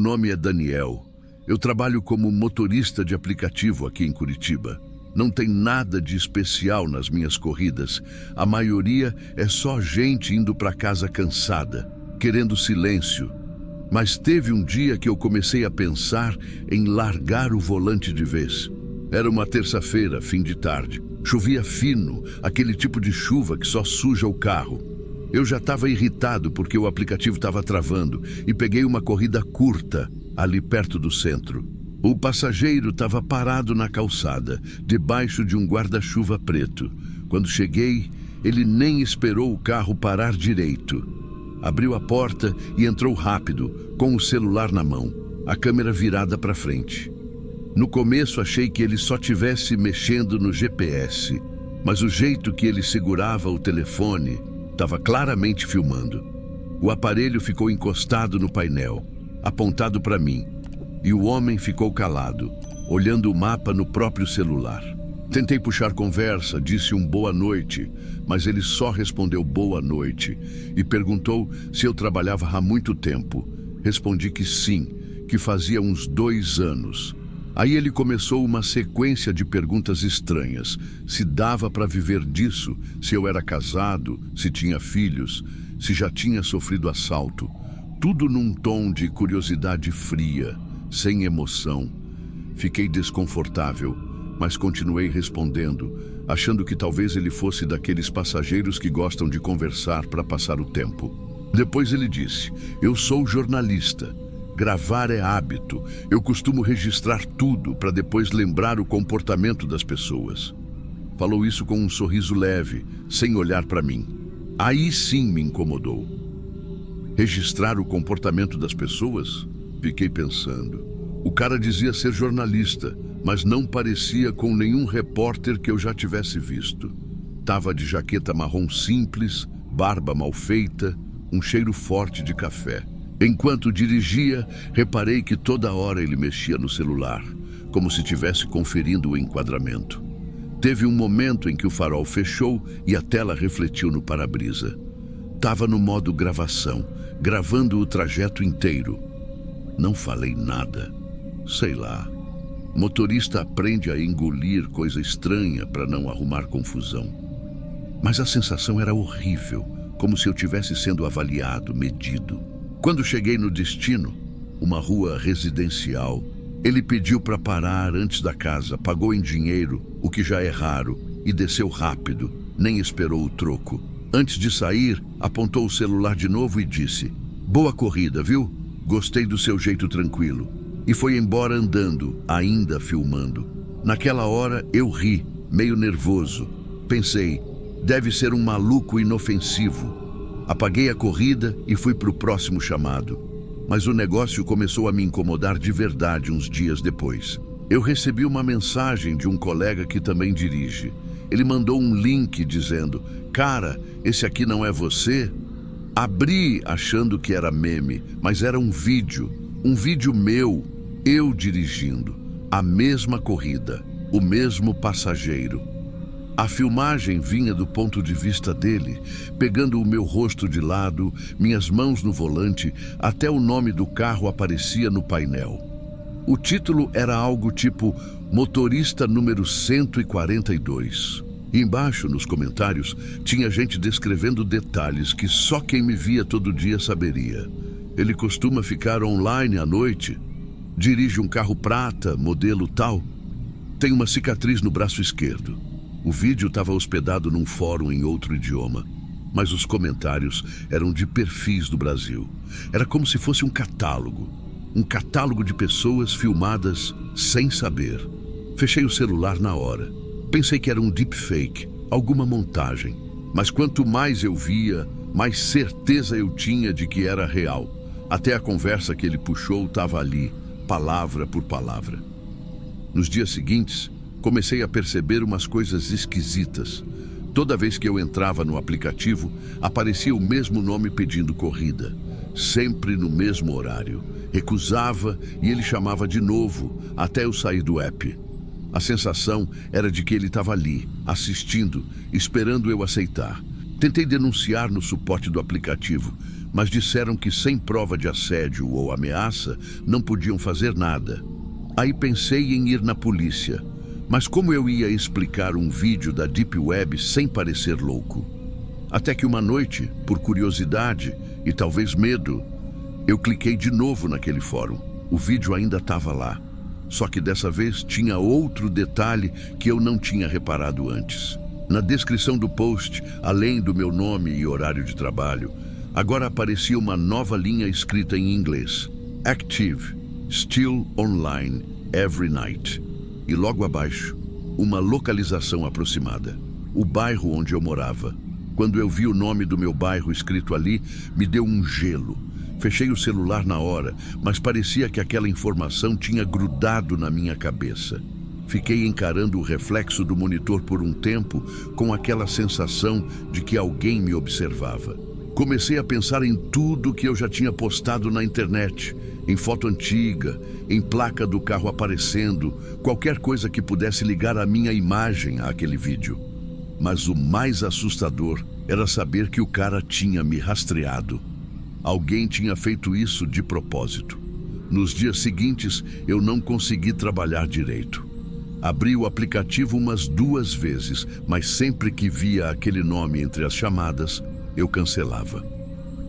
nome é Daniel. Eu trabalho como motorista de aplicativo aqui em Curitiba. Não tem nada de especial nas minhas corridas. A maioria é só gente indo para casa cansada, querendo silêncio. Mas teve um dia que eu comecei a pensar em largar o volante de vez. Era uma terça-feira, fim de tarde. Chovia fino, aquele tipo de chuva que só suja o carro. Eu já estava irritado porque o aplicativo estava travando e peguei uma corrida curta ali perto do centro. O passageiro estava parado na calçada, debaixo de um guarda-chuva preto. Quando cheguei, ele nem esperou o carro parar direito. Abriu a porta e entrou rápido, com o celular na mão, a câmera virada para frente. No começo achei que ele só tivesse mexendo no GPS, mas o jeito que ele segurava o telefone estava claramente filmando. O aparelho ficou encostado no painel, apontado para mim, e o homem ficou calado, olhando o mapa no próprio celular. Tentei puxar conversa, disse um boa noite, mas ele só respondeu boa noite e perguntou se eu trabalhava há muito tempo. Respondi que sim, que fazia uns 2 anos. Aí ele começou uma sequência de perguntas estranhas. Se dava para viver disso, se eu era casado, se tinha filhos, se já tinha sofrido assalto. Tudo num tom de curiosidade fria, sem emoção. Fiquei desconfortável, mas continuei respondendo, achando que talvez ele fosse daqueles passageiros que gostam de conversar para passar o tempo. Depois ele disse: eu sou jornalista. Gravar é hábito. Eu costumo registrar tudo para depois lembrar o comportamento das pessoas. Falou isso com um sorriso leve, sem olhar para mim. Aí sim me incomodou. Registrar o comportamento das pessoas? Fiquei pensando. O cara dizia ser jornalista, mas não parecia com nenhum repórter que eu já tivesse visto. Tava de jaqueta marrom simples, barba mal feita, um cheiro forte de café. Enquanto dirigia, reparei que toda hora ele mexia no celular, como se estivesse conferindo o enquadramento. Teve um momento em que o farol fechou e a tela refletiu no para-brisa. Tava no modo gravação, gravando o trajeto inteiro. Não falei nada. Sei lá. Motorista aprende a engolir coisa estranha para não arrumar confusão. Mas a sensação era horrível, como se eu estivesse sendo avaliado, medido. Quando cheguei no destino, uma rua residencial, ele pediu para parar antes da casa, pagou em dinheiro, o que já é raro, e desceu rápido, nem esperou o troco. Antes de sair, apontou o celular de novo e disse: boa corrida, viu? Gostei do seu jeito tranquilo. E foi embora andando, ainda filmando. Naquela hora eu ri, meio nervoso. Pensei, deve ser um maluco inofensivo. Apaguei a corrida e fui para o próximo chamado. Mas o negócio começou a me incomodar de verdade uns dias depois. Eu recebi uma mensagem de um colega que também dirige. Ele mandou um link dizendo: cara, esse aqui não é você? Abri achando que era meme, mas era um vídeo meu, eu dirigindo, a mesma corrida, o mesmo passageiro. A filmagem vinha do ponto de vista dele, pegando o meu rosto de lado, minhas mãos no volante, até o nome do carro aparecia no painel. O título era algo tipo Motorista número 142. E embaixo, nos comentários, tinha gente descrevendo detalhes que só quem me via todo dia saberia. Ele costuma ficar online à noite, dirige um carro prata, modelo tal, tem uma cicatriz no braço esquerdo. O vídeo estava hospedado num fórum em outro idioma, mas os comentários eram de perfis do Brasil. Era como se fosse um catálogo de pessoas filmadas sem saber. Fechei o celular na hora. Pensei que era um deepfake, alguma montagem. Mas quanto mais eu via, mais certeza eu tinha de que era real. Até a conversa que ele puxou estava ali, palavra por palavra. Nos dias seguintes, comecei a perceber umas coisas esquisitas. Toda vez que eu entrava no aplicativo, aparecia o mesmo nome pedindo corrida. Sempre no mesmo horário. Recusava e ele chamava de novo, até eu sair do app. A sensação era de que ele estava ali, assistindo, esperando eu aceitar. Tentei denunciar no suporte do aplicativo, mas disseram que sem prova de assédio ou ameaça não podiam fazer nada. Aí pensei em ir na polícia, mas como eu ia explicar um vídeo da Deep Web sem parecer louco? Até que uma noite, por curiosidade e talvez medo, eu cliquei de novo naquele fórum. O vídeo ainda estava lá, só que dessa vez tinha outro detalhe que eu não tinha reparado antes. Na descrição do post, além do meu nome e horário de trabalho, agora aparecia uma nova linha escrita em inglês: Active, still online, every night. E logo abaixo, uma localização aproximada, o bairro onde eu morava. Quando eu vi o nome do meu bairro escrito ali, me deu um gelo. Fechei o celular na hora, mas parecia que aquela informação tinha grudado na minha cabeça. Fiquei encarando o reflexo do monitor por um tempo, com aquela sensação de que alguém me observava. Comecei a pensar em tudo que eu já tinha postado na internet, em foto antiga, em placa do carro aparecendo, qualquer coisa que pudesse ligar a minha imagem àquele vídeo. Mas o mais assustador era saber que o cara tinha me rastreado. Alguém tinha feito isso de propósito. Nos dias seguintes, eu não consegui trabalhar direito. Abri o aplicativo umas 2 vezes, mas sempre que via aquele nome entre as chamadas, eu cancelava.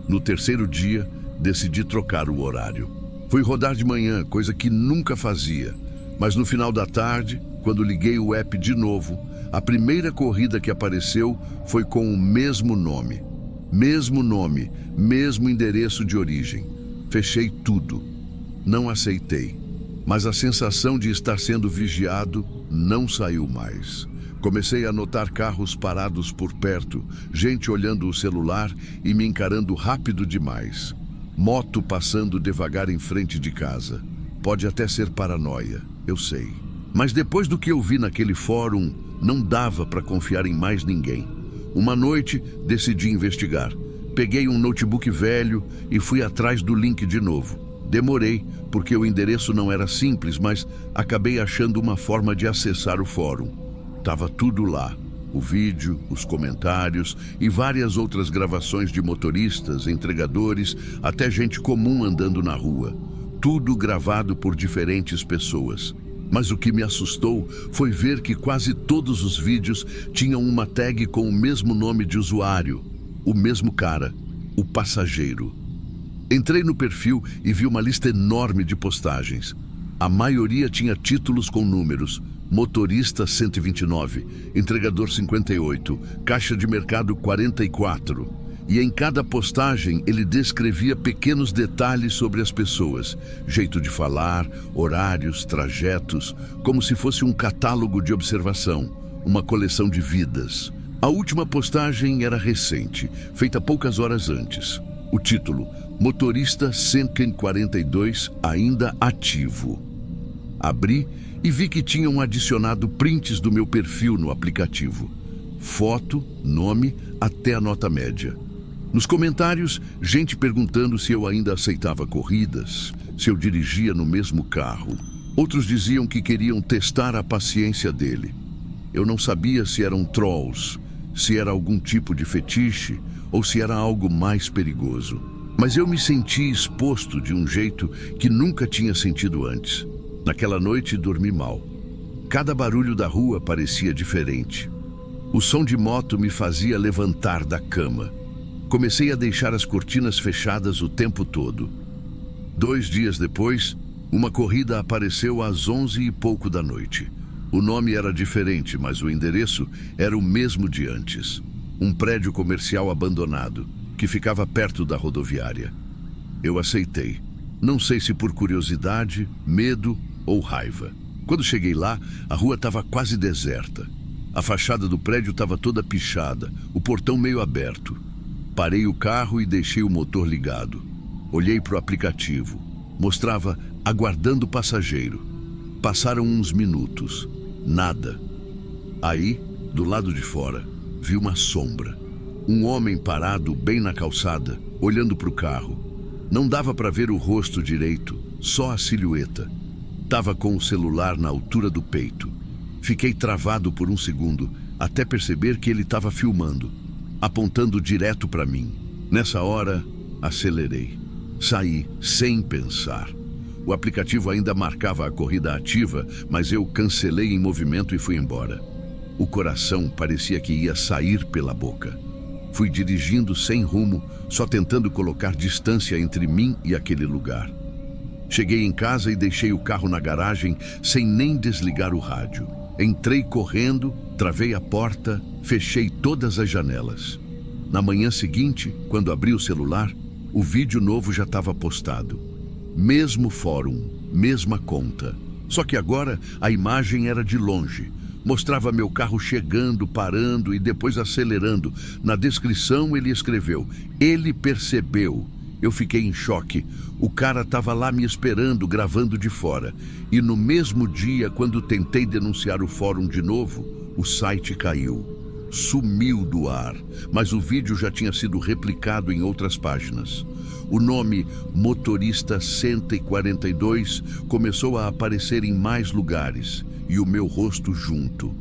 No 3º dia, decidi trocar o horário. Fui rodar de manhã, coisa que nunca fazia. Mas no final da tarde, quando liguei o app de novo, a primeira corrida que apareceu foi com o mesmo nome. Mesmo nome, mesmo endereço de origem. Fechei tudo. Não aceitei. Mas a sensação de estar sendo vigiado não saiu mais. Comecei a notar carros parados por perto, gente olhando o celular e me encarando rápido demais. Moto passando devagar em frente de casa. Pode até ser paranoia, eu sei. Mas depois do que eu vi naquele fórum, não dava para confiar em mais ninguém. Uma noite, decidi investigar. Peguei um notebook velho e fui atrás do link de novo. Demorei, porque o endereço não era simples, mas acabei achando uma forma de acessar o fórum. Tava tudo lá. O vídeo, os comentários e várias outras gravações de motoristas, entregadores, até gente comum andando na rua. Tudo gravado por diferentes pessoas. Mas o que me assustou foi ver que quase todos os vídeos tinham uma tag com o mesmo nome de usuário. O mesmo cara, o passageiro. Entrei no perfil e vi uma lista enorme de postagens. A maioria tinha títulos com números: motorista 129, entregador 58, caixa de mercado 44. E em cada postagem ele descrevia pequenos detalhes sobre as pessoas, jeito de falar, horários, trajetos, como se fosse um catálogo de observação, uma coleção de vidas. A última postagem era recente, feita poucas horas antes. O título: motorista 142 ainda ativo. Abri e vi que tinham adicionado prints do meu perfil no aplicativo. Foto, nome, até a nota média. Nos comentários, gente perguntando se eu ainda aceitava corridas, se eu dirigia no mesmo carro. Outros diziam que queriam testar a paciência dele. Eu não sabia se eram trolls, se era algum tipo de fetiche ou se era algo mais perigoso. Mas eu me senti exposto de um jeito que nunca tinha sentido antes. Naquela noite dormi mal. Cada barulho da rua parecia diferente. O som de moto me fazia levantar da cama. Comecei a deixar as cortinas fechadas o tempo todo. 2 dias depois, uma corrida apareceu às 11 e pouco da noite. O nome era diferente, mas o endereço era o mesmo de antes. Um prédio comercial abandonado, que ficava perto da rodoviária. Eu aceitei. Não sei se por curiosidade, medo ou raiva. Quando cheguei lá, a rua estava quase deserta. A fachada do prédio estava toda pichada, o portão meio aberto. Parei o carro e deixei o motor ligado. Olhei para o aplicativo. Mostrava aguardando passageiro. Passaram uns minutos. Nada. Aí, do lado de fora, vi uma sombra. Um homem parado bem na calçada, olhando para o carro. Não dava para ver o rosto direito, só a silhueta. Tava com o celular na altura do peito. Fiquei travado por um segundo, até perceber que ele estava filmando. apontando direto para mim. Nessa hora, acelerei. Saí sem pensar. O aplicativo ainda marcava a corrida ativa, mas eu cancelei em movimento e fui embora. O coração parecia que ia sair pela boca. Fui dirigindo sem rumo, só tentando colocar distância entre mim e aquele lugar. Cheguei em casa e deixei o carro na garagem sem nem desligar o rádio. Entrei correndo, travei a porta, fechei todas as janelas. Na manhã seguinte, quando abri o celular, o vídeo novo já estava postado. Mesmo fórum, mesma conta. Só que agora a imagem era de longe. Mostrava meu carro chegando, parando e depois acelerando. Na descrição ele escreveu: "Ele percebeu". Eu fiquei em choque. O cara estava lá me esperando, gravando de fora. E no mesmo dia, quando tentei denunciar o fórum de novo, o site caiu. Sumiu do ar, mas o vídeo já tinha sido replicado em outras páginas. O nome Motorista 142 começou a aparecer em mais lugares, e o meu rosto junto.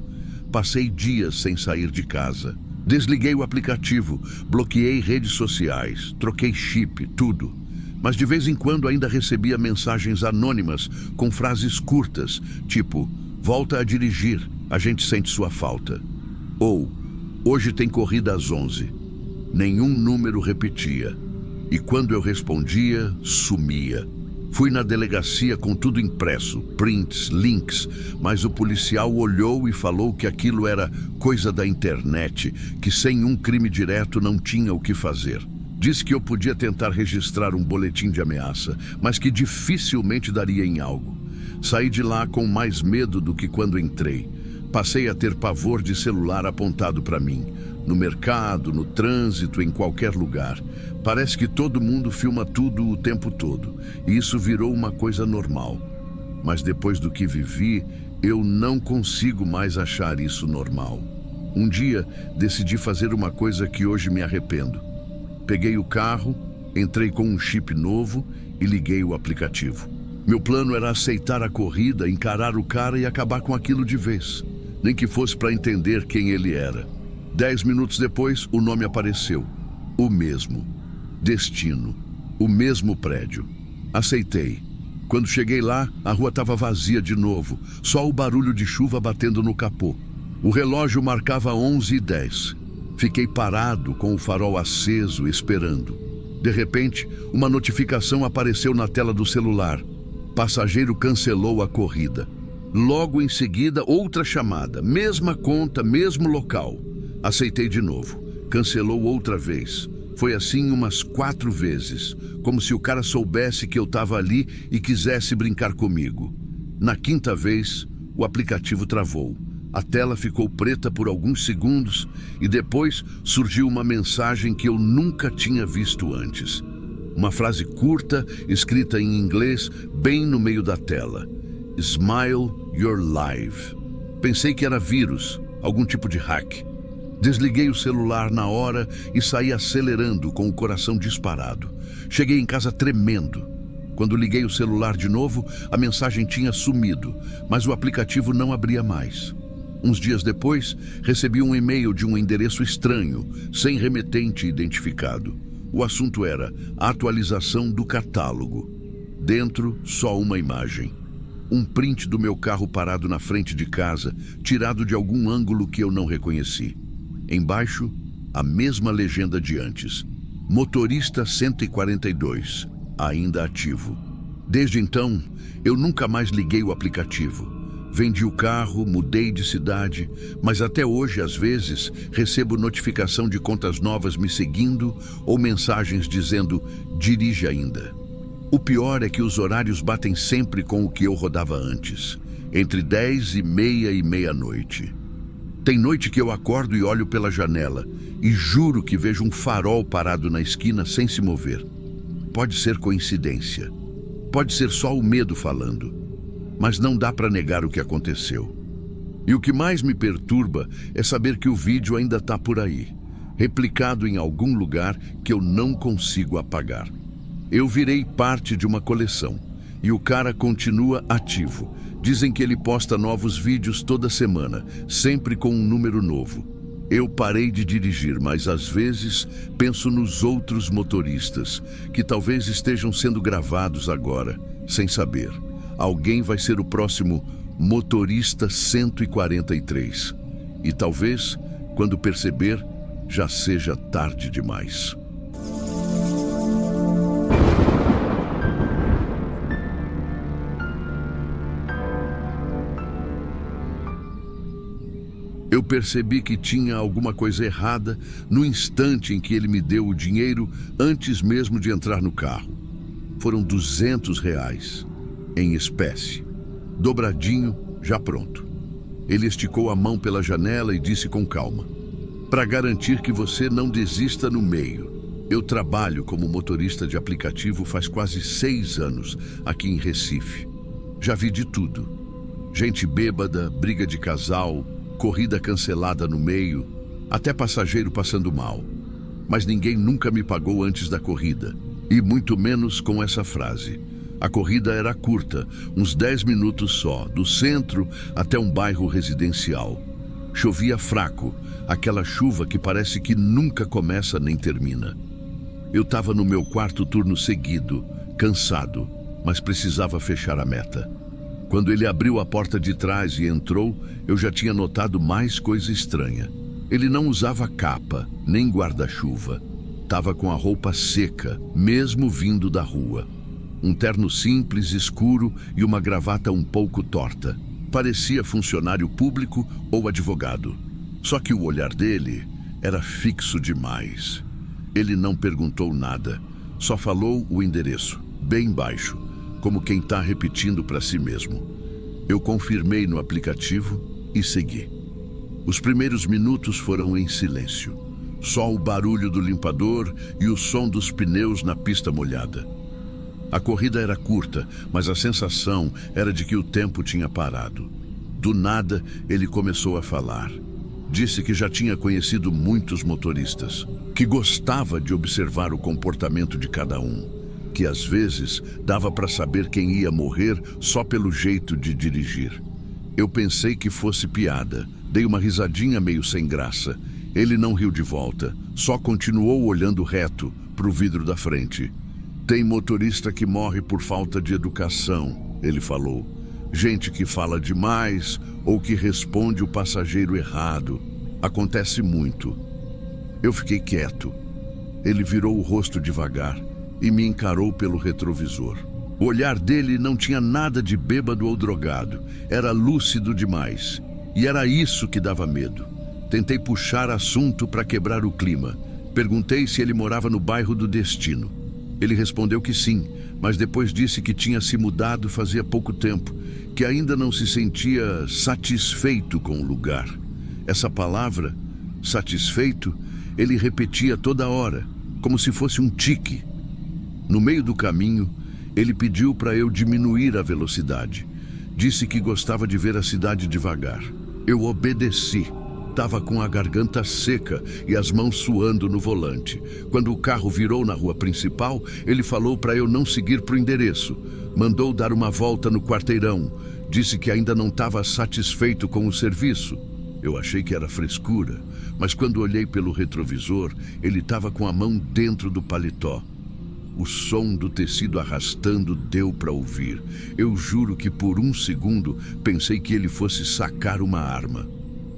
Passei dias sem sair de casa. Desliguei o aplicativo, bloqueei redes sociais, troquei chip, tudo. Mas de vez em quando ainda recebia mensagens anônimas com frases curtas, tipo: "Volta a dirigir, a gente sente sua falta". Ou: "Hoje tem corrida às 11". Nenhum número repetia. E quando eu respondia, sumia. Fui na delegacia com tudo impresso, prints, links, mas o policial olhou e falou que aquilo era coisa da internet, que sem um crime direto não tinha o que fazer. Disse que eu podia tentar registrar um boletim de ameaça, mas que dificilmente daria em algo. Saí de lá com mais medo do que quando entrei. Passei a ter pavor de celular apontado para mim. No mercado, no trânsito, em qualquer lugar. Parece que todo mundo filma tudo o tempo todo, e isso virou uma coisa normal. Mas depois do que vivi, eu não consigo mais achar isso normal. Um dia, decidi fazer uma coisa que hoje me arrependo. Peguei o carro, entrei com um chip novo e liguei o aplicativo. Meu plano era aceitar a corrida, encarar o cara e acabar com aquilo de vez. Nem que fosse para entender quem ele era. 10 minutos depois, o nome apareceu. O mesmo. Destino. O mesmo prédio. Aceitei. Quando cheguei lá, a rua estava vazia de novo. Só o barulho de chuva batendo no capô. O relógio marcava 11h10. Fiquei parado com o farol aceso, esperando. De repente, uma notificação apareceu na tela do celular. Passageiro cancelou a corrida. Logo em seguida, outra chamada. Mesma conta, mesmo local. Aceitei de novo. Cancelou outra vez. Foi assim umas 4 vezes, como se o cara soubesse que eu estava ali e quisesse brincar comigo. Na 5ª vez, o aplicativo travou. A tela ficou preta por alguns segundos e depois surgiu uma mensagem que eu nunca tinha visto antes. Uma frase curta, escrita em inglês, bem no meio da tela. "Smile, you're live". Pensei que era vírus, algum tipo de hack. Desliguei o celular na hora e saí acelerando com o coração disparado. Cheguei em casa tremendo. Quando liguei o celular de novo, a mensagem tinha sumido, mas o aplicativo não abria mais. Uns dias depois, recebi um e-mail de um endereço estranho, sem remetente identificado. O assunto era atualização do catálogo. Dentro, só uma imagem. Um print do meu carro parado na frente de casa, tirado de algum ângulo que eu não reconheci. Embaixo, a mesma legenda de antes. Motorista 142, ainda ativo. Desde então, eu nunca mais liguei o aplicativo. Vendi o carro, mudei de cidade, mas até hoje, às vezes, recebo notificação de contas novas me seguindo ou mensagens dizendo "dirige ainda". O pior é que os horários batem sempre com o que eu rodava antes, entre 10h30 e meia-noite. Tem noite que eu acordo e olho pela janela e juro que vejo um farol parado na esquina sem se mover. Pode ser coincidência, pode ser só o medo falando, mas não dá para negar o que aconteceu. E o que mais me perturba é saber que o vídeo ainda está por aí, replicado em algum lugar que eu não consigo apagar. Eu virei parte de uma coleção e o cara continua ativo. Dizem que ele posta novos vídeos toda semana, sempre com um número novo. Eu parei de dirigir, mas às vezes penso nos outros motoristas, que talvez estejam sendo gravados agora, sem saber. Alguém vai ser o próximo motorista 143. E talvez, quando perceber, já seja tarde demais. Eu percebi que tinha alguma coisa errada no instante em que ele me deu o dinheiro antes mesmo de entrar no carro. Foram R$ 200 em espécie, dobradinho, já pronto. Ele esticou a mão pela janela e disse com calma: "Para garantir que você não desista no meio. Eu trabalho como motorista de aplicativo faz quase 6 anos aqui em Recife. Já vi de tudo. Gente bêbada, briga de casal, corrida cancelada no meio, até passageiro passando mal. Mas ninguém nunca me pagou antes da corrida, e muito menos com essa frase. A corrida era curta, uns 10 minutos só, do centro até um bairro residencial. Chovia fraco, aquela chuva que parece que nunca começa nem termina. Eu estava no meu 4º turno seguido, cansado, mas precisava fechar a meta. Quando ele abriu a porta de trás e entrou, eu já tinha notado mais coisa estranha. Ele não usava capa, nem guarda-chuva. Estava com a roupa seca, mesmo vindo da rua. Um terno simples, escuro e uma gravata um pouco torta. Parecia funcionário público ou advogado. Só que o olhar dele era fixo demais. Ele não perguntou nada, só falou o endereço, bem baixo, como quem está repetindo para si mesmo. Eu confirmei no aplicativo e segui. Os primeiros minutos foram em silêncio. Só o barulho do limpador e o som dos pneus na pista molhada. A corrida era curta, mas a sensação era de que o tempo tinha parado. Do nada, ele começou a falar. Disse que já tinha conhecido muitos motoristas, que gostava de observar o comportamento de cada um, que às vezes dava para saber quem ia morrer só pelo jeito de dirigir. Eu pensei que fosse piada, dei uma risadinha meio sem graça. Ele não riu de volta, só continuou olhando reto para o vidro da frente. Tem motorista que morre por falta de educação, ele falou. Gente que fala demais ou que responde o passageiro errado. Acontece muito. Eu fiquei quieto. Ele virou o rosto devagar e me encarou pelo retrovisor. O olhar dele não tinha nada de bêbado ou drogado. Era lúcido demais. E era isso que dava medo. Tentei puxar assunto para quebrar o clima. Perguntei se ele morava no bairro do Destino. Ele respondeu que sim, mas depois disse que tinha se mudado fazia pouco tempo, que ainda não se sentia satisfeito com o lugar. Essa palavra, satisfeito, ele repetia toda hora, como se fosse um tique. No meio do caminho, ele pediu para eu diminuir a velocidade. Disse que gostava de ver a cidade devagar. Eu obedeci. Estava com a garganta seca e as mãos suando no volante. Quando o carro virou na rua principal, ele falou para eu não seguir para o endereço. Mandou dar uma volta no quarteirão. Disse que ainda não estava satisfeito com o serviço. Eu achei que era frescura, mas quando olhei pelo retrovisor, ele estava com a mão dentro do paletó. O som do tecido arrastando deu para ouvir. Eu juro que por um segundo pensei que ele fosse sacar uma arma.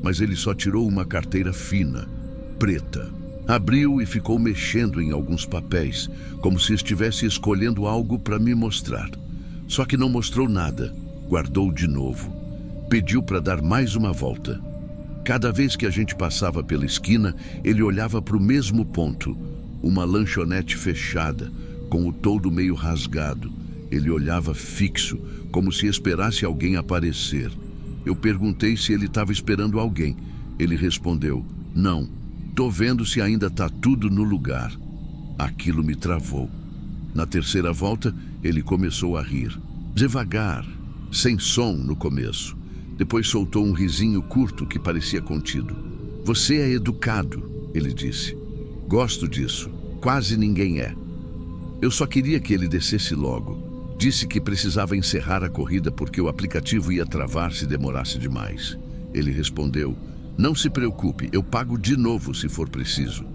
Mas ele só tirou uma carteira fina, preta. Abriu e ficou mexendo em alguns papéis, como se estivesse escolhendo algo para me mostrar. Só que não mostrou nada. Guardou de novo. Pediu para dar mais uma volta. Cada vez que a gente passava pela esquina, ele olhava para o mesmo ponto. Uma lanchonete fechada, com o toldo meio rasgado. Ele olhava fixo, como se esperasse alguém aparecer. Eu perguntei se ele estava esperando alguém. Ele respondeu: "Não, tô vendo se ainda tá tudo no lugar." Aquilo me travou. Na terceira volta, ele começou a rir. Devagar, sem som no começo. Depois soltou um risinho curto que parecia contido. "Você é educado", ele disse. "Gosto disso. Quase ninguém é." Eu só queria que ele descesse logo. Disse que precisava encerrar a corrida porque o aplicativo ia travar se demorasse demais. Ele respondeu: Não se preocupe, eu pago de novo se for preciso.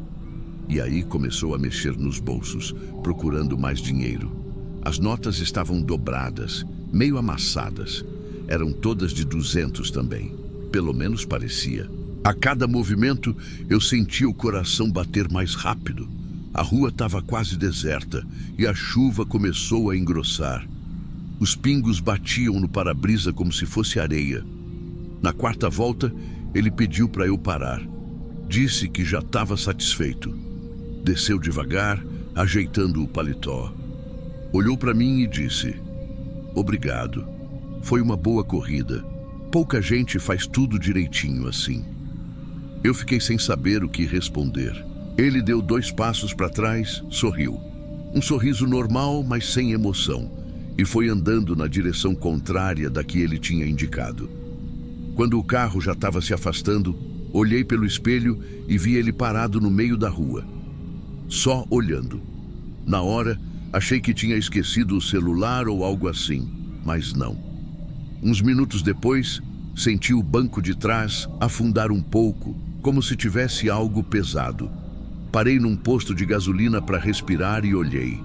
E aí começou a mexer nos bolsos, procurando mais dinheiro. As notas estavam dobradas, meio amassadas. Eram todas de 200 também. Pelo menos parecia. A cada movimento, eu sentia o coração bater mais rápido. A rua estava quase deserta e a chuva começou a engrossar. Os pingos batiam no para-brisa como se fosse areia. Na quarta volta, ele pediu para eu parar. Disse que já estava satisfeito. Desceu devagar, ajeitando o paletó. Olhou para mim e disse: "Obrigado. Foi uma boa corrida. Pouca gente faz tudo direitinho assim." Eu fiquei sem saber o que responder. Ele deu 2 passos para trás, sorriu. Um sorriso normal, mas sem emoção, e foi andando na direção contrária da que ele tinha indicado. Quando o carro já estava se afastando, olhei pelo espelho e vi ele parado no meio da rua, só olhando. Na hora, achei que tinha esquecido o celular ou algo assim, mas não. Uns minutos depois, senti o banco de trás afundar um pouco, como se tivesse algo pesado. Parei num posto de gasolina para respirar e olhei.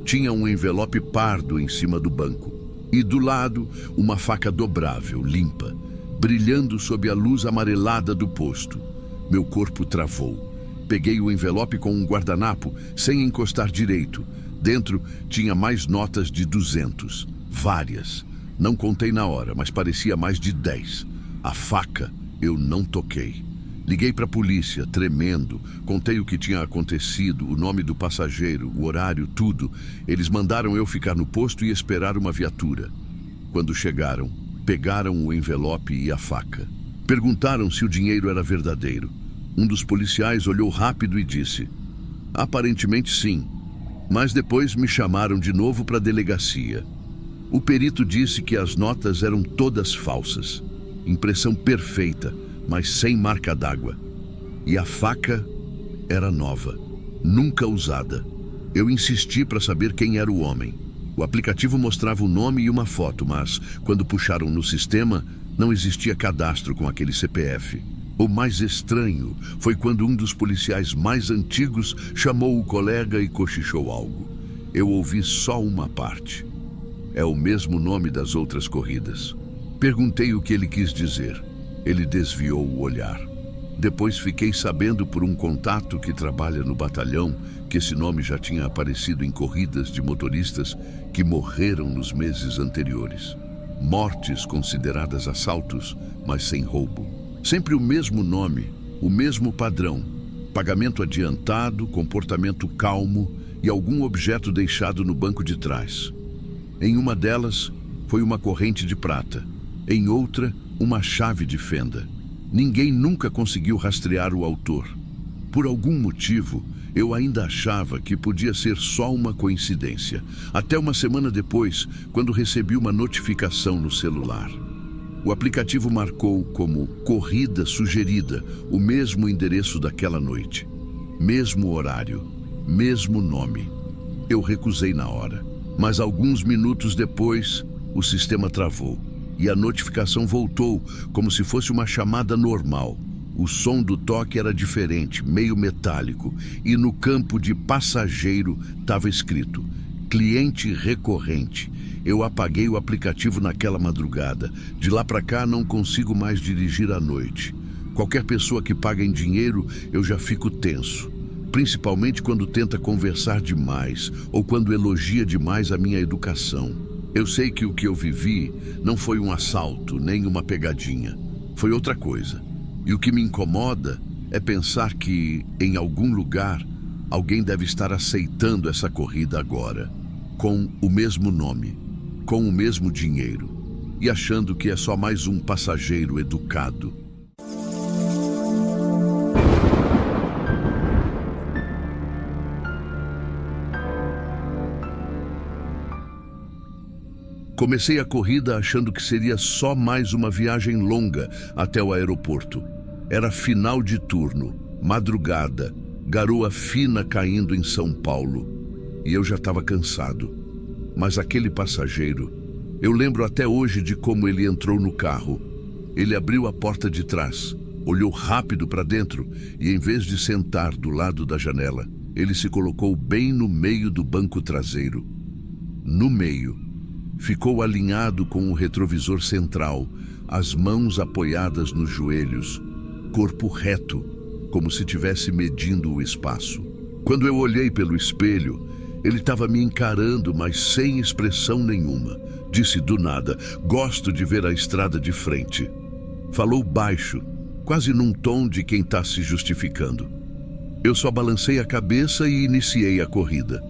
Tinha um envelope pardo em cima do banco. E do lado, uma faca dobrável, limpa, brilhando sob a luz amarelada do posto. Meu corpo travou. Peguei o envelope com um guardanapo, sem encostar direito. Dentro tinha mais notas de 200. Várias. Não contei na hora, mas parecia mais de 10. A faca eu não toquei. Liguei para a polícia, tremendo. Contei o que tinha acontecido, o nome do passageiro, o horário, tudo. Eles mandaram eu ficar no posto e esperar uma viatura. Quando chegaram, pegaram o envelope e a faca. Perguntaram se o dinheiro era verdadeiro. Um dos policiais olhou rápido e disse: "Aparentemente sim." Mas depois me chamaram de novo para a delegacia. O perito disse que as notas eram todas falsas. Impressão perfeita, mas sem marca d'água. E a faca era nova, nunca usada. Eu insisti para saber quem era o homem. O aplicativo mostrava o nome e uma foto, mas quando puxaram no sistema, não existia cadastro com aquele CPF. O mais estranho foi quando um dos policiais mais antigos chamou o colega e cochichou algo. Eu ouvi só uma parte. É o mesmo nome das outras corridas. Perguntei o que ele quis dizer. Ele desviou o olhar. Depois fiquei sabendo por um contato que trabalha no batalhão que esse nome já tinha aparecido em corridas de motoristas que morreram nos meses anteriores. Mortes consideradas assaltos, mas sem roubo. Sempre o mesmo nome, o mesmo padrão. Pagamento adiantado, comportamento calmo e algum objeto deixado no banco de trás. Em uma delas, foi uma corrente de prata. Em outra, uma chave de fenda. Ninguém nunca conseguiu rastrear o autor. Por algum motivo, eu ainda achava que podia ser só uma coincidência. Até uma semana depois, quando recebi uma notificação no celular. O aplicativo marcou como corrida sugerida o mesmo endereço daquela noite. Mesmo horário, mesmo nome. Eu recusei na hora. Mas alguns minutos depois, o sistema travou. E a notificação voltou, como se fosse uma chamada normal. O som do toque era diferente, meio metálico, e no campo de passageiro estava escrito: cliente recorrente. Eu apaguei o aplicativo naquela madrugada. De lá para cá não consigo mais dirigir à noite. Qualquer pessoa que paga em dinheiro, eu já fico tenso. Principalmente quando tenta conversar demais ou quando elogia demais a minha educação. Eu sei que o que eu vivi não foi um assalto, nem uma pegadinha. Foi outra coisa. E o que me incomoda é pensar que, em algum lugar, alguém deve estar aceitando essa corrida agora, com o mesmo nome, com o mesmo dinheiro, e achando que é só mais um passageiro educado. Comecei a corrida achando que seria só mais uma viagem longa até o aeroporto. Era final de turno, madrugada, garoa fina caindo em São Paulo. E eu já estava cansado. Mas aquele passageiro, eu lembro até hoje de como ele entrou no carro. Ele abriu a porta de trás, Olhou rápido para dentro e, em vez de sentar do lado da janela, ele se colocou bem no meio do banco traseiro. No meio. Ficou alinhado com o retrovisor central, as mãos apoiadas nos joelhos, corpo reto, como se estivesse medindo o espaço. Quando eu olhei pelo espelho, ele estava me encarando, mas sem expressão nenhuma. Disse do nada: "Gosto de ver a estrada de frente." Falou baixo, quase num tom de quem está se justificando. Eu só balancei a cabeça e iniciei a corrida.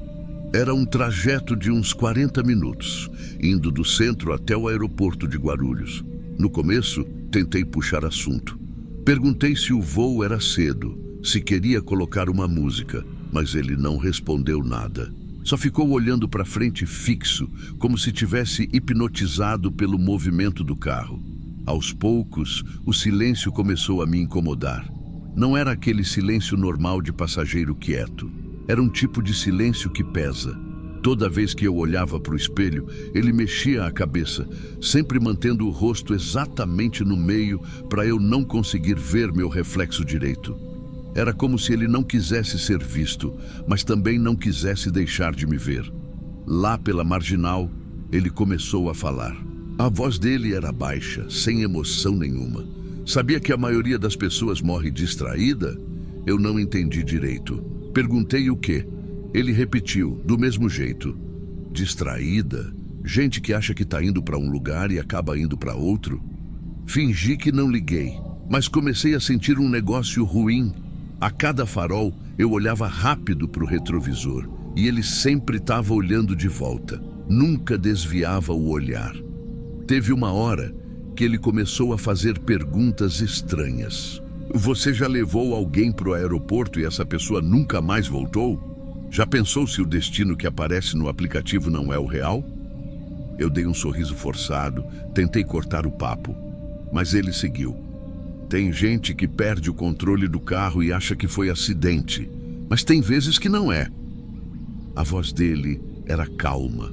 Era um trajeto de uns 40 minutos, indo do centro até o aeroporto de Guarulhos. No começo, tentei puxar assunto. Perguntei se o voo era cedo, se queria colocar uma música, mas ele não respondeu nada. Só ficou olhando para frente fixo, como se tivesse hipnotizado pelo movimento do carro. Aos poucos, o silêncio começou a me incomodar. Não era aquele silêncio normal de passageiro quieto. Era um tipo de silêncio que pesa. Toda vez que eu olhava para o espelho, ele mexia a cabeça, sempre mantendo o rosto exatamente no meio para eu não conseguir ver meu reflexo direito. Era como se ele não quisesse ser visto, mas também não quisesse deixar de me ver. Lá pela marginal, ele começou a falar. A voz dele era baixa, sem emoção nenhuma. Sabia que a maioria das pessoas morre distraída? Eu não entendi direito. Perguntei o quê? Ele repetiu, do mesmo jeito. Distraída? Gente que acha que está indo para um lugar e acaba indo para outro? Fingi que não liguei, mas comecei a sentir um negócio ruim. A cada farol, eu olhava rápido para o retrovisor e ele sempre estava olhando de volta. Nunca desviava o olhar. Teve uma hora que ele começou a fazer perguntas estranhas. Você já levou alguém para o aeroporto e essa pessoa nunca mais voltou? Já pensou se o destino que aparece no aplicativo não é o real? Eu dei um sorriso forçado, tentei cortar o papo, mas ele seguiu. Tem gente que perde o controle do carro e acha que foi acidente, mas tem vezes que não é. A voz dele era calma,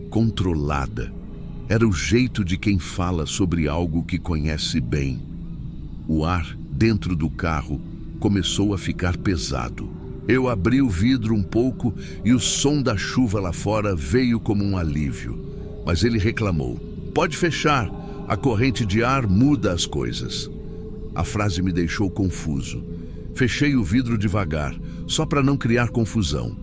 controlada. Era o jeito de quem fala sobre algo que conhece bem. O ar dentro do carro começou a ficar pesado. Eu abri o vidro um pouco e o som da chuva lá fora veio como um alívio. Mas ele reclamou. Pode fechar, a corrente de ar muda as coisas. A frase me deixou confuso. Fechei o vidro devagar, só para não criar confusão.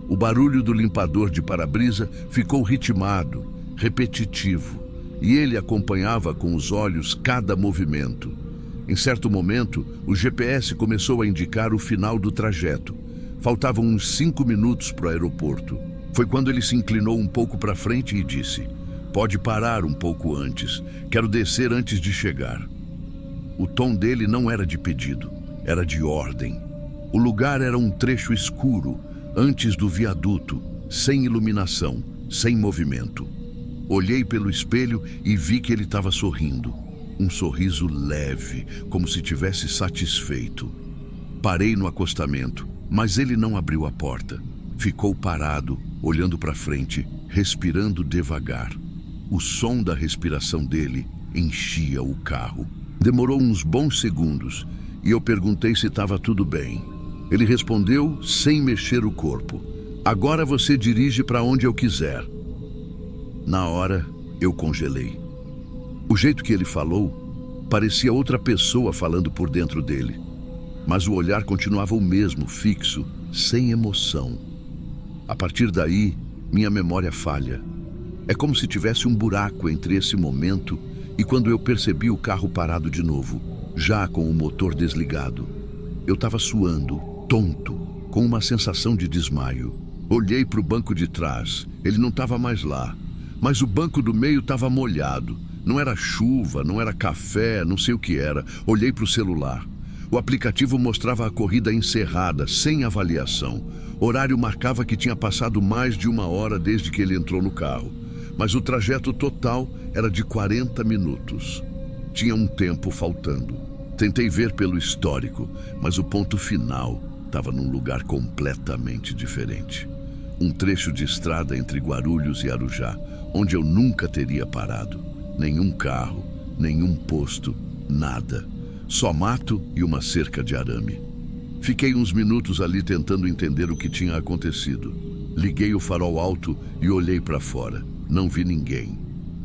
O barulho do limpador de para-brisa ficou ritmado, repetitivo, e ele acompanhava com os olhos cada movimento. Em certo momento, o GPS começou a indicar o final do trajeto. Faltavam uns 5 minutos para o aeroporto. Foi quando ele se inclinou um pouco para frente e disse: "Pode parar um pouco antes. Quero descer antes de chegar." O tom dele não era de pedido, era de ordem. O lugar era um trecho escuro, antes do viaduto, sem iluminação, sem movimento. Olhei pelo espelho e vi que ele estava sorrindo. Um sorriso leve, como se tivesse satisfeito. Parei no acostamento, mas ele não abriu a porta. Ficou parado, olhando para frente, respirando devagar. O som da respiração dele enchia o carro. Demorou uns bons segundos e eu perguntei se estava tudo bem. Ele respondeu sem mexer o corpo: "Agora você dirige para onde eu quiser." Na hora, eu congelei. O jeito que ele falou parecia outra pessoa falando por dentro dele. Mas o olhar continuava o mesmo, fixo, sem emoção. A partir daí, minha memória falha. É como se tivesse um buraco entre esse momento e quando eu percebi o carro parado de novo, já com o motor desligado. Eu estava suando, tonto, com uma sensação de desmaio. Olhei para o banco de trás, ele não estava mais lá, mas o banco do meio estava molhado. Não era chuva, não era café, não sei o que era. Olhei para o celular. O aplicativo mostrava a corrida encerrada, sem avaliação. Horário marcava que tinha passado mais de 1 hora desde que ele entrou no carro. Mas o trajeto total era de 40 minutos. Tinha um tempo faltando. Tentei ver pelo histórico, mas o ponto final estava num lugar completamente diferente. Um trecho de estrada entre Guarulhos e Arujá, onde eu nunca teria parado. Nenhum carro, nenhum posto, nada. só mato e uma cerca de arame. Fiquei uns minutos ali tentando entender o que tinha acontecido. Liguei o farol alto e olhei para fora. Não vi ninguém,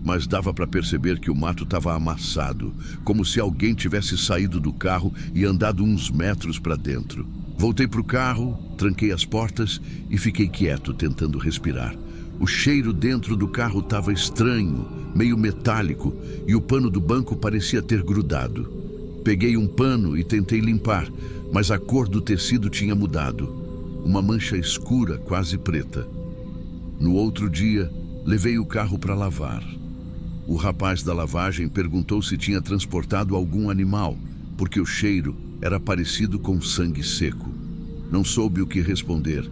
mas dava para perceber que o mato estava amassado, como se alguém tivesse saído do carro e andado uns metros para dentro. Voltei para o carro, tranquei as portas e fiquei quieto, tentando respirar. O cheiro dentro do carro estava estranho, meio metálico, e o pano do banco parecia ter grudado. Peguei um pano e tentei limpar, mas a cor do tecido tinha mudado. Uma mancha escura, quase preta. No outro dia, levei o carro para lavar. O rapaz da lavagem perguntou se tinha transportado algum animal, porque o cheiro era parecido com sangue seco. Não soube o que responder.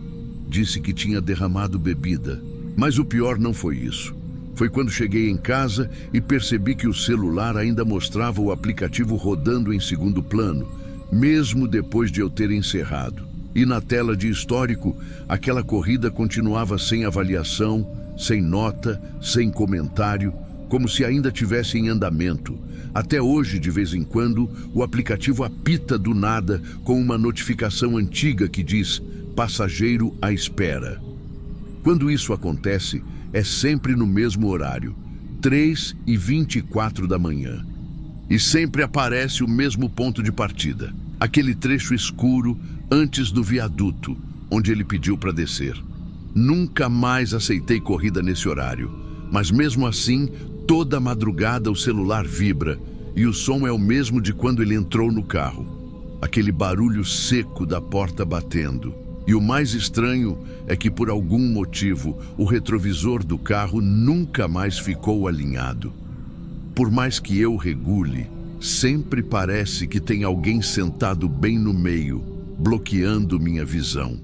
Disse que tinha derramado bebida. Mas o pior não foi isso. Foi quando cheguei em casa e percebi que o celular ainda mostrava o aplicativo rodando em segundo plano, mesmo depois de eu ter encerrado. E na tela de histórico, aquela corrida continuava sem avaliação, sem nota, sem comentário, como se ainda tivesse em andamento. Até hoje, de vez em quando, o aplicativo apita do nada com uma notificação antiga que diz "Passageiro à espera". Quando isso acontece, é sempre no mesmo horário, 3h24 da manhã. E sempre aparece o mesmo ponto de partida, aquele trecho escuro antes do viaduto, onde ele pediu para descer. Nunca mais aceitei corrida nesse horário, mas mesmo assim, toda madrugada o celular vibra e o som é o mesmo de quando ele entrou no carro. Aquele barulho seco da porta batendo. E o mais estranho é que, por algum motivo, o retrovisor do carro nunca mais ficou alinhado. Por mais que eu regule, sempre parece que tem alguém sentado bem no meio, bloqueando minha visão.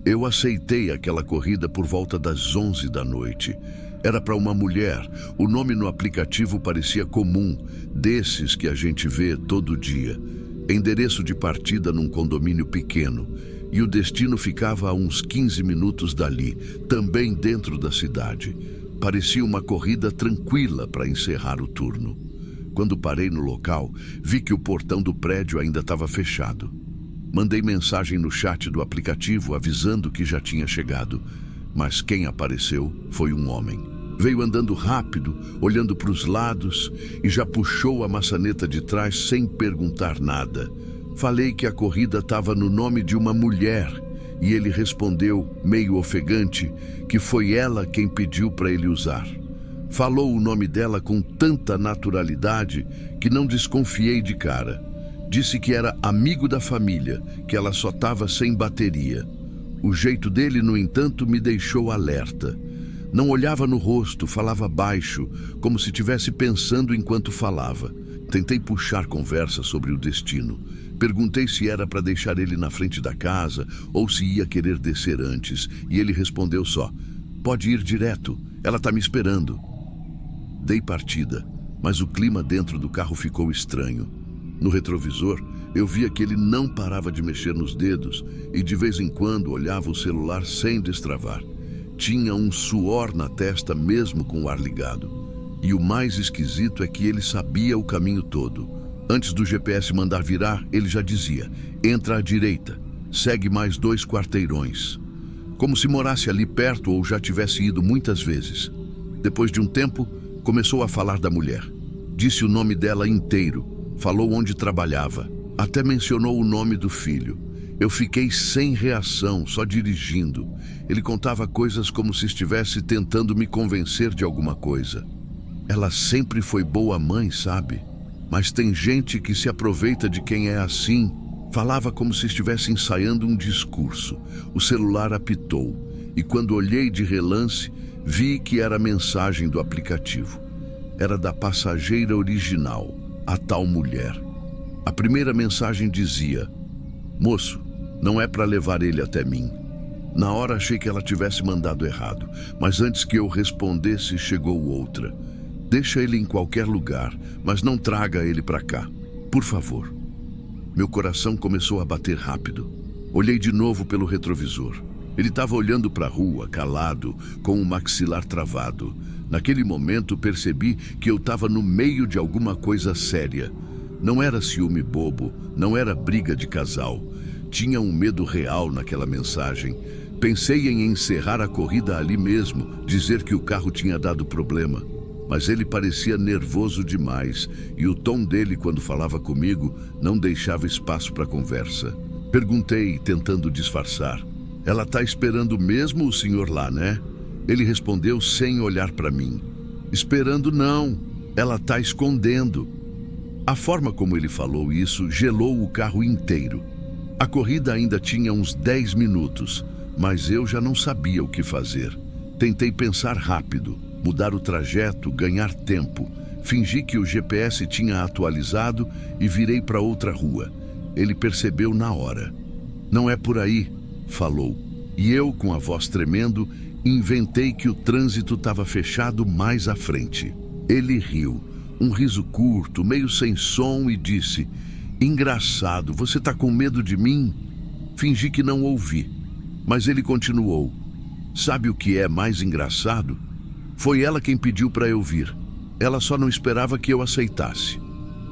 Eu aceitei aquela corrida por volta das 11 da noite. Era para uma mulher. O nome no aplicativo parecia comum, desses que a gente vê todo dia. Endereço de partida num condomínio pequeno. E o destino ficava a uns 15 minutos dali, também dentro da cidade. Parecia uma corrida tranquila para encerrar o turno. Quando parei no local, vi que o portão do prédio ainda estava fechado. Mandei mensagem no chat do aplicativo avisando que já tinha chegado. Mas quem apareceu foi um homem. Veio andando rápido, olhando para os lados e já puxou a maçaneta de trás sem perguntar nada. Falei que a corrida estava no nome de uma mulher e ele respondeu, meio ofegante, que foi ela quem pediu para ele usar. Falou o nome dela com tanta naturalidade que não desconfiei de cara. Disse que era amigo da família, que ela só estava sem bateria. O jeito dele, no entanto, me deixou alerta. Não olhava no rosto, falava baixo, como se estivesse pensando enquanto falava. Tentei puxar conversa sobre o destino. Perguntei se era para deixar ele na frente da casa ou se ia querer descer antes, e ele respondeu só: "Pode ir direto, ela está me esperando". Dei partida, mas o clima dentro do carro ficou estranho. No retrovisor, eu via que ele não parava de mexer nos dedos e de vez em quando olhava o celular sem destravar. Tinha um suor na testa mesmo com o ar ligado. E o mais esquisito é que ele sabia o caminho todo. Antes do GPS mandar virar, ele já dizia: "Entra à direita, segue mais 2 quarteirões". Como se morasse ali perto ou já tivesse ido muitas vezes. Depois de um tempo, começou a falar da mulher. Disse o nome dela inteiro. Falou onde trabalhava. Até mencionou o nome do filho. Eu fiquei sem reação, só dirigindo. Ele contava coisas como se estivesse tentando me convencer de alguma coisa. Ela sempre foi boa mãe, sabe? Mas tem gente que se aproveita de quem é assim. Falava como se estivesse ensaiando um discurso. O celular apitou. E quando olhei de relance, vi que era a mensagem do aplicativo. Era da passageira original, a tal mulher. A primeira mensagem dizia: "Moço, não é para levar ele até mim". Na hora achei que ela tivesse mandado errado, mas antes que eu respondesse, chegou outra: "Deixa ele em qualquer lugar, mas não traga ele para cá, por favor". Meu coração começou a bater rápido. Olhei de novo pelo retrovisor. Ele estava olhando para a rua, calado, com o maxilar travado. Naquele momento percebi que eu estava no meio de alguma coisa séria. Não era ciúme bobo, não era briga de casal. Tinha um medo real naquela mensagem. Pensei em encerrar a corrida ali mesmo, dizer que o carro tinha dado problema. Mas ele parecia nervoso demais e o tom dele quando falava comigo não deixava espaço para conversa. Perguntei, tentando disfarçar. Ela está esperando mesmo o senhor lá, né? Ele respondeu sem olhar para mim. Esperando não, ela está escondendo. A forma como ele falou isso gelou o carro inteiro. A corrida ainda tinha uns 10 minutos, mas eu já não sabia o que fazer. Tentei pensar rápido, mudar o trajeto, ganhar tempo. Fingi que o GPS tinha atualizado e virei para outra rua. Ele percebeu na hora. Não é por aí, falou. E eu, com a voz tremendo, inventei que o trânsito estava fechado mais à frente. Ele riu, um riso curto, meio sem som, e disse: engraçado, você está com medo de mim? Fingi que não ouvi, mas ele continuou. Sabe o que é mais engraçado? Foi ela quem pediu para eu vir. Ela só não esperava que eu aceitasse.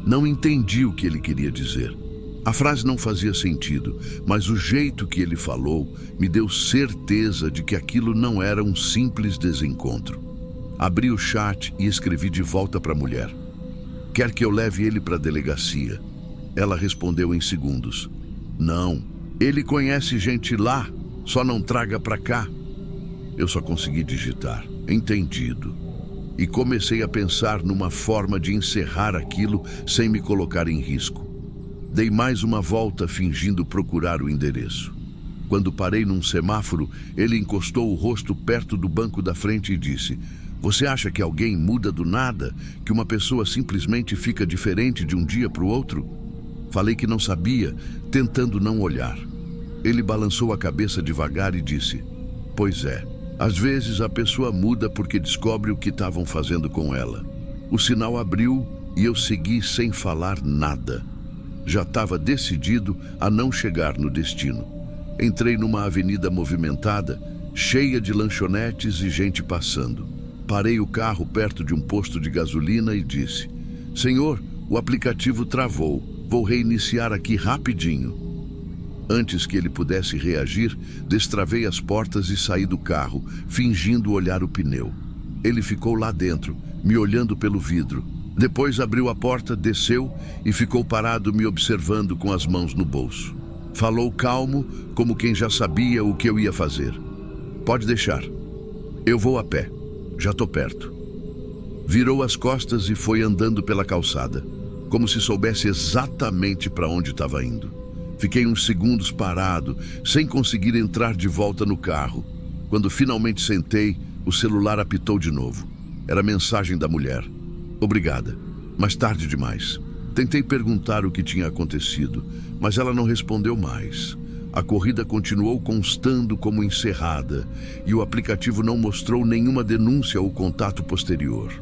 Não entendi o que ele queria dizer. A frase não fazia sentido, mas o jeito que ele falou me deu certeza de que aquilo não era um simples desencontro. Abri o chat e escrevi de volta para a mulher. Quer que eu leve ele para a delegacia? Ela respondeu em segundos. Não, ele conhece gente lá, só não traga para cá. Eu só consegui digitar. Entendido. E comecei a pensar numa forma de encerrar aquilo sem me colocar em risco. Dei mais uma volta fingindo procurar o endereço. Quando parei num semáforo, ele encostou o rosto perto do banco da frente e disse: você acha que alguém muda do nada? Que uma pessoa simplesmente fica diferente de um dia para o outro? Falei que não sabia, tentando não olhar. Ele balançou a cabeça devagar e disse: pois é, às vezes a pessoa muda porque descobre o que estavam fazendo com ela. O sinal abriu e eu segui sem falar nada. Já estava decidido a não chegar no destino. Entrei numa avenida movimentada, cheia de lanchonetes e gente passando. Parei o carro perto de um posto de gasolina e disse: senhor, o aplicativo travou. Vou reiniciar aqui rapidinho. Antes que ele pudesse reagir, destravei as portas e saí do carro, fingindo olhar o pneu. Ele ficou lá dentro, me olhando pelo vidro. Depois abriu a porta, desceu e ficou parado me observando com as mãos no bolso. Falou calmo, como quem já sabia o que eu ia fazer. Pode deixar. Eu vou a pé. Já tô perto. Virou as costas e foi andando pela calçada, como se soubesse exatamente para onde estava indo. Fiquei uns segundos parado, sem conseguir entrar de volta no carro. Quando finalmente sentei, o celular apitou de novo. Era a mensagem da mulher. Obrigada, mas tarde demais. Tentei perguntar o que tinha acontecido, mas ela não respondeu mais. A corrida continuou constando como encerrada e o aplicativo não mostrou nenhuma denúncia ou contato posterior.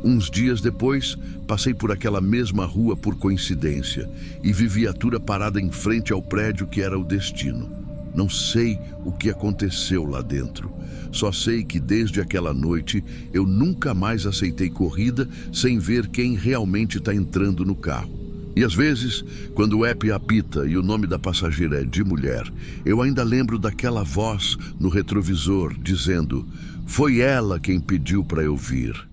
Uns dias depois, passei por aquela mesma rua por coincidência e vi viatura parada em frente ao prédio que era o destino. Não sei o que aconteceu lá dentro. Só sei que desde aquela noite eu nunca mais aceitei corrida sem ver quem realmente está entrando no carro. E às vezes, quando o app apita e o nome da passageira é de mulher, eu ainda lembro daquela voz no retrovisor dizendo: foi ela quem pediu para eu vir.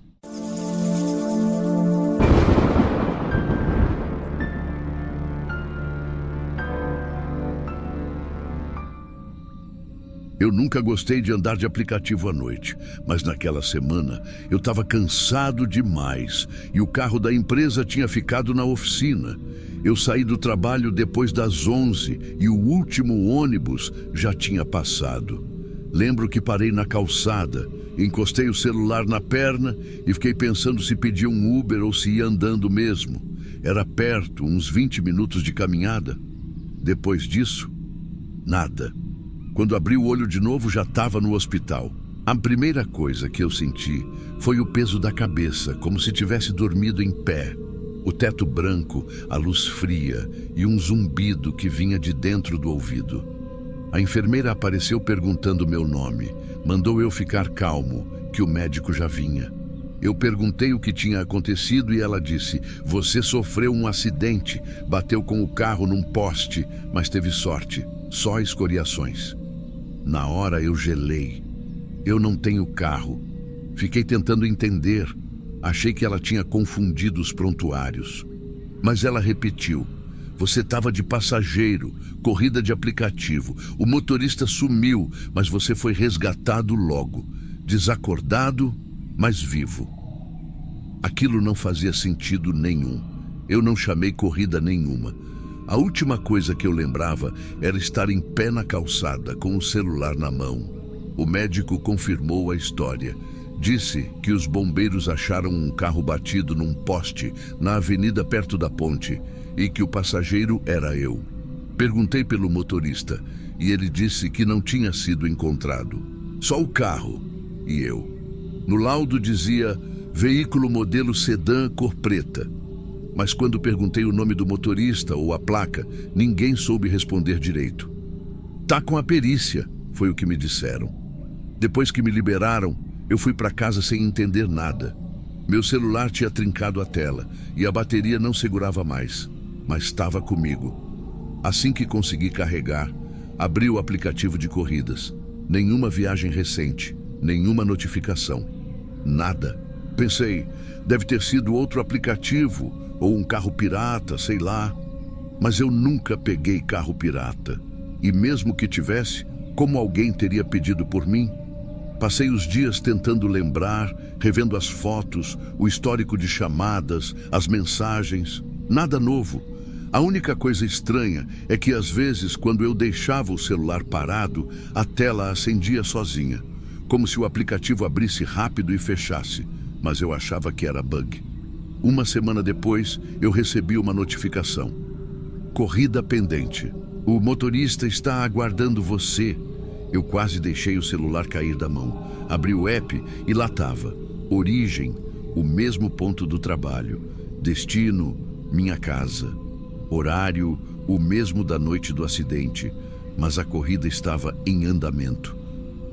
Eu nunca gostei de andar de aplicativo à noite, mas naquela semana eu estava cansado demais e o carro da empresa tinha ficado na oficina. Eu saí do trabalho depois das 11 e o último ônibus já tinha passado. Lembro que parei na calçada, encostei o celular na perna e fiquei pensando se pedia um Uber ou se ia andando mesmo. Era perto, uns 20 minutos de caminhada. Depois disso, nada. Quando abri o olho de novo, já estava no hospital. A primeira coisa que eu senti foi o peso da cabeça, como se tivesse dormido em pé. O teto branco, a luz fria e um zumbido que vinha de dentro do ouvido. A enfermeira apareceu perguntando meu nome. Mandou eu ficar calmo, que o médico já vinha. Eu perguntei o que tinha acontecido e ela disse: você sofreu um acidente, bateu com o carro num poste, mas teve sorte, só escoriações. Na hora eu gelei. Eu não tenho carro. Fiquei tentando entender. Achei que ela tinha confundido os prontuários. Mas ela repetiu: você estava de passageiro, corrida de aplicativo. O motorista sumiu, mas você foi resgatado logo. Desacordado, mas vivo. Aquilo não fazia sentido nenhum. Eu não chamei corrida nenhuma. A última coisa que eu lembrava era estar em pé na calçada, com o celular na mão. O médico confirmou a história. Disse que os bombeiros acharam um carro batido num poste na avenida perto da ponte e que o passageiro era eu. Perguntei pelo motorista e ele disse que não tinha sido encontrado. Só o carro e eu. No laudo dizia veículo modelo sedã cor preta. Mas quando perguntei o nome do motorista ou a placa, ninguém soube responder direito. Tá com a perícia, foi o que me disseram. Depois que me liberaram, eu fui para casa sem entender nada. Meu celular tinha trincado a tela e a bateria não segurava mais, mas estava comigo. Assim que consegui carregar, abri o aplicativo de corridas. Nenhuma viagem recente, nenhuma notificação. Nada. Pensei, deve ter sido outro aplicativo ou um carro pirata, sei lá. Mas eu nunca peguei carro pirata. E mesmo que tivesse, como alguém teria pedido por mim? Passei os dias tentando lembrar, revendo as fotos, o histórico de chamadas, as mensagens. Nada novo. A única coisa estranha é que às vezes, quando eu deixava o celular parado, a tela acendia sozinha, como se o aplicativo abrisse rápido e fechasse, mas eu achava que era bug. Uma semana depois, eu recebi uma notificação. Corrida pendente. O motorista está aguardando você. Eu quase deixei o celular cair da mão. Abri o app e lá estava. Origem, o mesmo ponto do trabalho. Destino, minha casa. Horário, o mesmo da noite do acidente. Mas a corrida estava em andamento.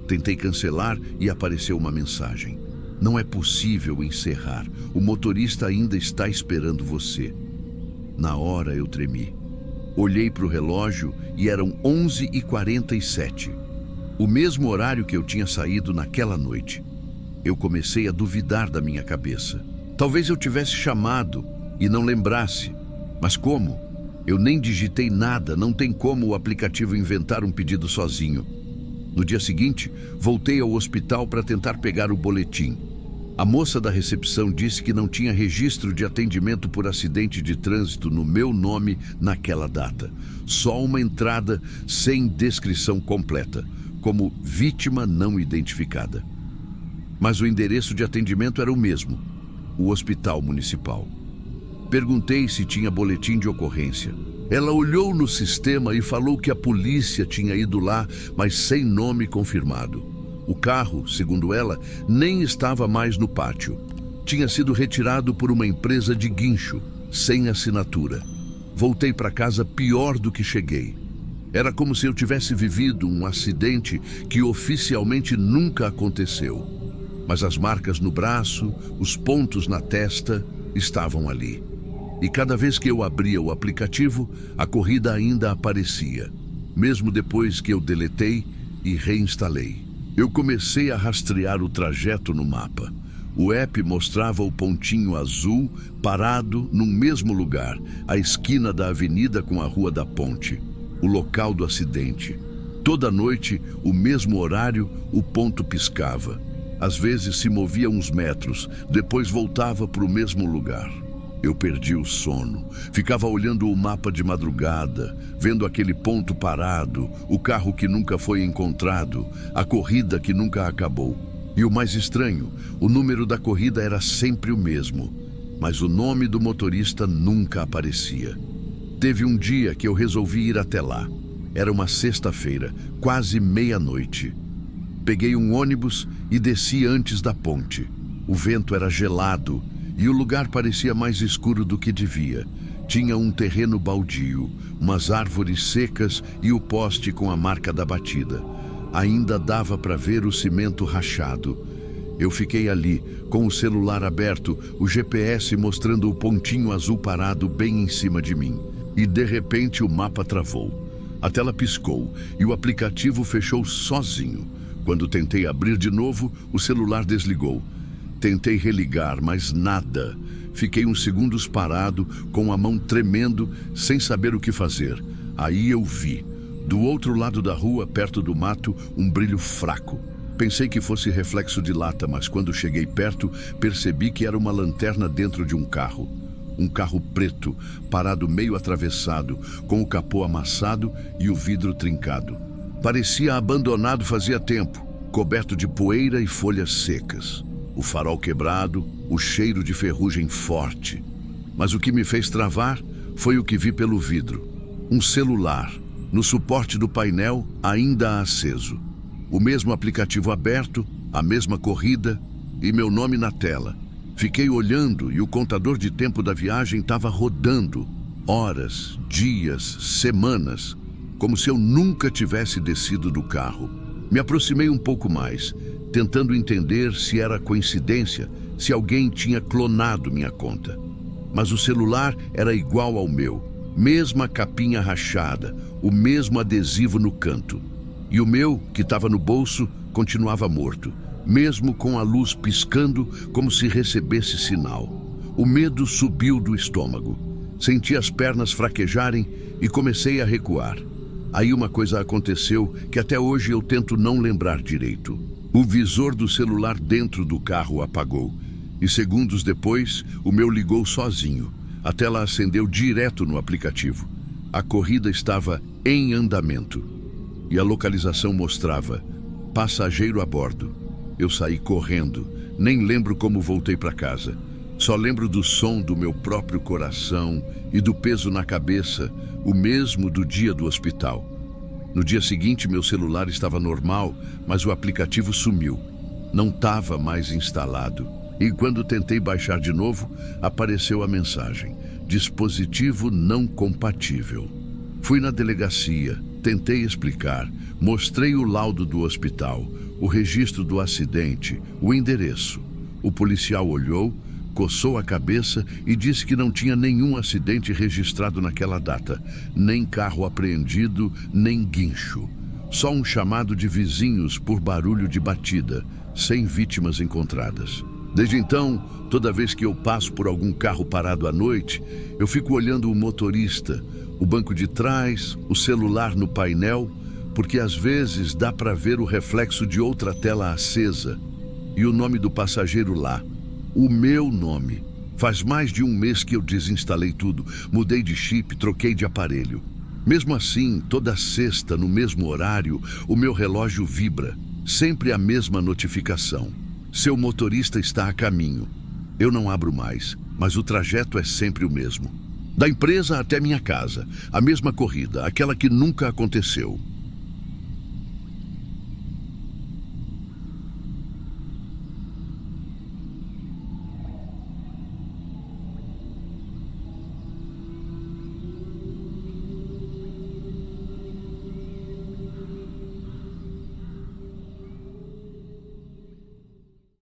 Tentei cancelar e apareceu uma mensagem. Não é possível encerrar. O motorista ainda está esperando você. Na hora eu tremi. Olhei para o relógio e eram 11h47. O mesmo horário que eu tinha saído naquela noite. Eu comecei a duvidar da minha cabeça. Talvez eu tivesse chamado e não lembrasse. Mas como? Eu nem digitei nada, não tem como o aplicativo inventar um pedido sozinho. No dia seguinte, voltei ao hospital para tentar pegar o boletim. A moça da recepção disse que não tinha registro de atendimento por acidente de trânsito no meu nome naquela data. Só uma entrada sem descrição completa, como vítima não identificada. Mas o endereço de atendimento era o mesmo, o Hospital Municipal. Perguntei se tinha boletim de ocorrência. Ela olhou no sistema e falou que a polícia tinha ido lá, mas sem nome confirmado. O carro, segundo ela, nem estava mais no pátio. Tinha sido retirado por uma empresa de guincho, sem assinatura. Voltei para casa pior do que cheguei. Era como se eu tivesse vivido um acidente que oficialmente nunca aconteceu. Mas as marcas no braço, os pontos na testa, estavam ali. E cada vez que eu abria o aplicativo, a corrida ainda aparecia, mesmo depois que eu deletei e reinstalei. Eu comecei a rastrear o trajeto no mapa. O app mostrava o pontinho azul parado no mesmo lugar, a esquina da avenida com a Rua da Ponte, o local do acidente. Toda noite, o mesmo horário, o ponto piscava. Às vezes se movia uns metros, depois voltava para o mesmo lugar. Eu perdi o sono. Ficava olhando o mapa de madrugada, vendo aquele ponto parado, o carro que nunca foi encontrado, a corrida que nunca acabou. E o mais estranho, o número da corrida era sempre o mesmo, mas o nome do motorista nunca aparecia. Teve um dia que eu resolvi ir até lá. Era uma sexta-feira, quase meia-noite. Peguei um ônibus e desci antes da ponte. O vento era gelado e o lugar parecia mais escuro do que devia. Tinha um terreno baldio, umas árvores secas e o poste com a marca da batida. Ainda dava para ver o cimento rachado. Eu fiquei ali, com o celular aberto, o GPS mostrando o pontinho azul parado bem em cima de mim. E de repente o mapa travou. A tela piscou e o aplicativo fechou sozinho. Quando tentei abrir de novo, o celular desligou. Tentei religar, mas nada. Fiquei uns segundos parado, com a mão tremendo, sem saber o que fazer. Aí eu vi, do outro lado da rua, perto do mato, um brilho fraco. Pensei que fosse reflexo de lata, mas quando cheguei perto, percebi que era uma lanterna dentro de um carro. Um carro preto, parado meio atravessado, com o capô amassado e o vidro trincado. Parecia abandonado fazia tempo, coberto de poeira e folhas secas. O farol quebrado, o cheiro de ferrugem forte. Mas o que me fez travar foi o que vi pelo vidro. Um celular, no suporte do painel, ainda aceso. O mesmo aplicativo aberto, a mesma corrida e meu nome na tela. Fiquei olhando e o contador de tempo da viagem estava rodando. Horas, dias, semanas, como se eu nunca tivesse descido do carro. Me aproximei um pouco mais, tentando entender se era coincidência, se alguém tinha clonado minha conta. Mas o celular era igual ao meu, mesma capinha rachada, o mesmo adesivo no canto. E o meu, que estava no bolso, continuava morto, mesmo com a luz piscando como se recebesse sinal. O medo subiu do estômago. Senti as pernas fraquejarem e comecei a recuar. Aí uma coisa aconteceu que até hoje eu tento não lembrar direito. O visor do celular dentro do carro apagou. E segundos depois, o meu ligou sozinho. A tela acendeu direto no aplicativo. A corrida estava em andamento. E a localização mostrava passageiro a bordo. Eu saí correndo. Nem lembro como voltei para casa. Só lembro do som do meu próprio coração e do peso na cabeça, o mesmo do dia do hospital. No dia seguinte, meu celular estava normal, mas o aplicativo sumiu. Não estava mais instalado. E quando tentei baixar de novo, apareceu a mensagem: dispositivo não compatível. Fui na delegacia, tentei explicar, mostrei o laudo do hospital, o registro do acidente, o endereço. O policial olhou, coçou a cabeça e disse que não tinha nenhum acidente registrado naquela data, nem carro apreendido, nem guincho. Só um chamado de vizinhos por barulho de batida, sem vítimas encontradas. Desde então, toda vez que eu passo por algum carro parado à noite, eu fico olhando o motorista, o banco de trás, o celular no painel, porque às vezes dá para ver o reflexo de outra tela acesa e o nome do passageiro lá. O meu nome. Faz mais de um mês que eu desinstalei tudo, mudei de chip, troquei de aparelho. Mesmo assim, toda sexta, no mesmo horário, o meu relógio vibra. Sempre a mesma notificação. Seu motorista está a caminho. Eu não abro mais, mas o trajeto é sempre o mesmo. Da empresa até minha casa, a mesma corrida, aquela que nunca aconteceu.